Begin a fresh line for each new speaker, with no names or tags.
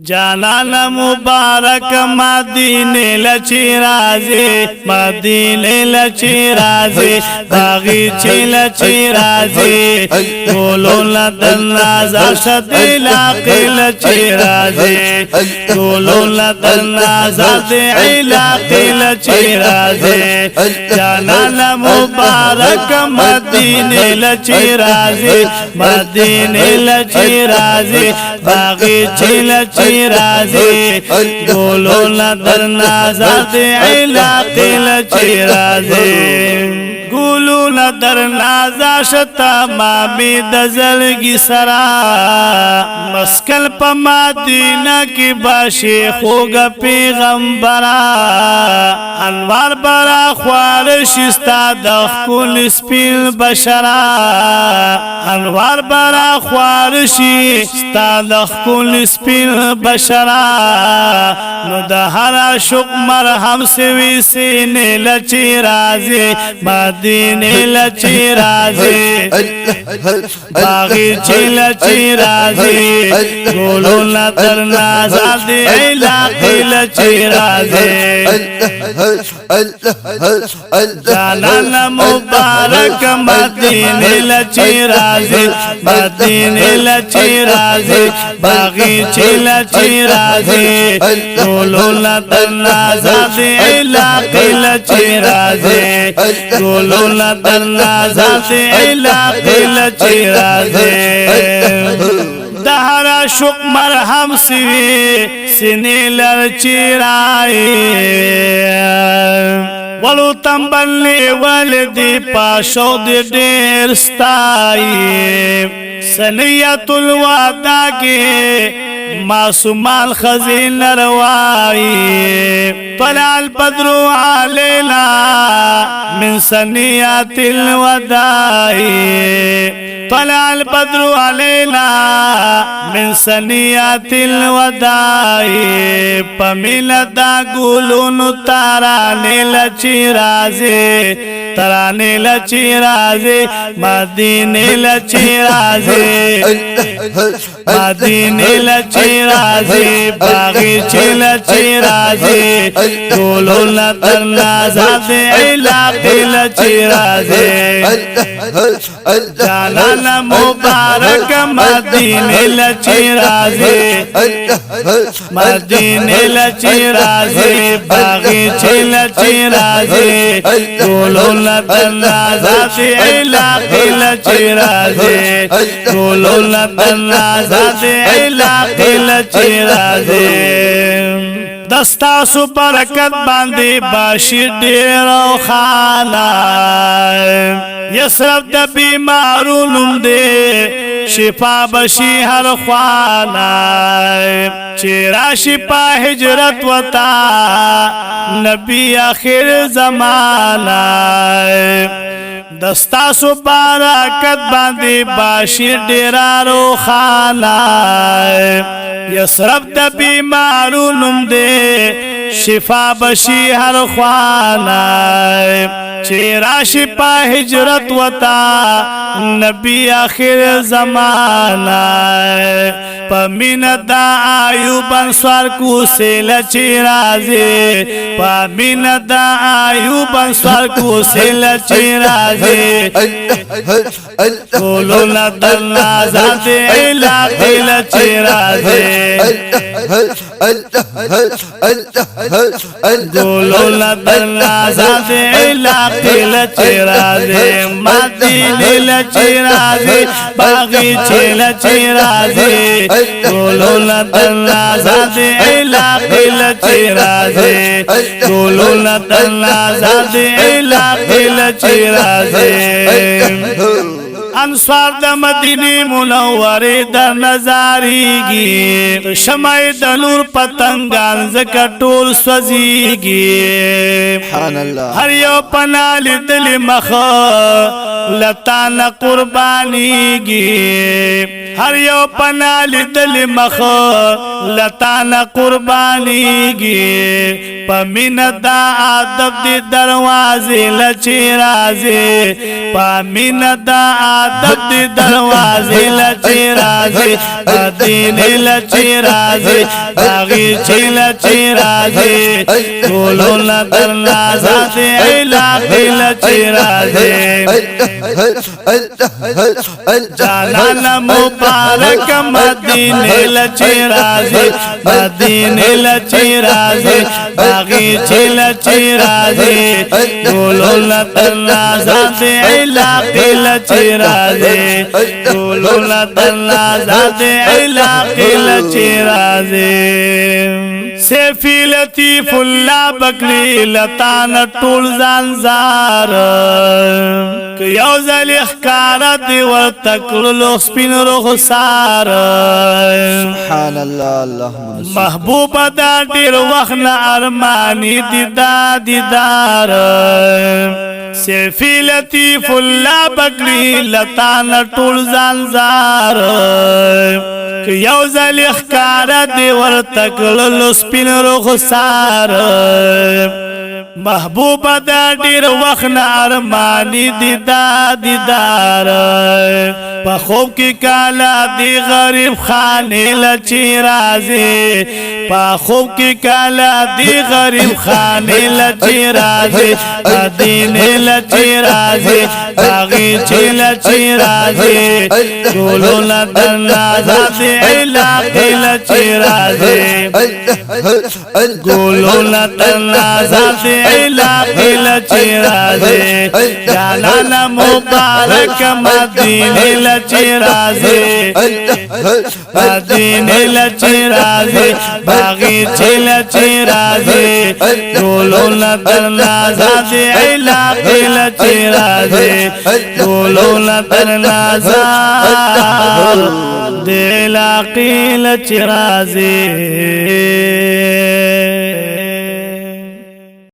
جانان مبارک مدینه لچی رازی مدینه لچی رازی باغی چی لچی رازی گولون لدن نازا شدی لاقی لچی رازی گولون لدن نازا دی لاقی لچی رازی جانان مبارک مدینه لچی رازی مدینه لچی رازی باغی چی لچی رازی گولون در نازاد علاقی لچی رازی گولون در نازاشت مامی دزلگی سرا مسکل پا مدینہ کی باشی خوگ پیغمبرا انوار برا خوارشستا دخکل سپیل بشرا انوار برا خوارشی ستا دخکل سپیل بشرا نو دهر شک مرحم سوی سینے لچی رازی مدینه لچی رازی باغی چی لچی رازی گولون در نازاد علاقی لچی رازی جانان مبارک مدینه لچی رازی مدینه لچی رازی باغی چی لچی رازی گولون در نازاد علاقی لچی رازی گولون در نازاد علاقی لچی رازی دهر شک مرحم سوی سنی لرچی رائی ولو تنبلی والدی پاشو دی دیر ستائی سنیت الوعدہ کی معصومان خزین روائی طلع البدر علينا من سنيات الوداع طلع البدر علينا من سنيات الوداع پمیل دا گولون تارانی لچی رازی ترانی لچی رازی مدینه لچی رازی مدینه لچی رازی باغی چی لچی رازی گولون در نازاد علاقی لچی رازی جانان مبارک مدینه لچی رازی مدینه لچی رازی باغی چی لچی رازی گولون در نازاد علاقی لچی رازی گولون در نازاد علاقی لچی رازی دستاسو برکت باندی باشی دیر و خانا یسرف دا بیمارونم دی شفا بشی هر خوانا چیرا شپا حجرت وطا نبی آخر زمانا دستاسو برکت باندی باشی دیر و خانا یسرف دا بیمارونم دی شفا بشی هر خوانا چیرا شپا حجرت وطا نبی آخر زمانا پمین دا آیوب انسوار کو سیل چی رازی پمین دا آیوب انسوار کو سیل چی رازی گولون در نازاد علاقی لچی رازی گولون در نازاد علاقی لچی رازی مدینه لچی رازی باغی چی لچی رازی گولون در نازاد علاقی لچی رازی گولون در نازاد علاقی لچی رازی انصار د مدینه منوره د نظاریږي شمع د نور پتنګان زکه ټول سوځيږي سبحان الله هر یو پنال دل مخ لتان قربانيږي هر یو پنال دل مخ لتان قربانيږي پمین دا ادب دی دروازه لچی رازی پمین دا سعادت دی دروازه لچی رازی مدینه لچی رازی باغی چی لچی رازی گلونا در نازات علاقی لچی رازی جانانا مبارک مدینه لچی رازی مدینه لچی رازی باغی چی لچی رازی گلونا در نازات علاقی لچی رازی گلونا در نازات علاقی لچی رازی سیفی لطیف اللہ بکلی لطان طول زانزار که یو ذل اخکارت ورتکلو سپین رخسار
سبحان الله اللهم
محبوب دا دیر وخن ارمانی دیدار سیفی لطیف اللہ بکلی لطان طول زانزار که یو ذل اخکارت ورتکلو سپین رخسار محبوب دا دیر وخن ارمانی دیدار پا خوب کی کالا دی غریب خانی لچی رازی پا خوب کی کالا دی غریب خانی لچی رازی مدینه لچی رازی باغی چی لچی رازی گلونا در نازات علاقی لچی رازی گلونا در نازات علاقی لچی رازی جانانا مبارک مدینه لچی رازی مدینه لچی رازی باغی چی لچی رازی گلونا در نازات علاقی لچی رازی گلونا در نازات علاقی لچی رازی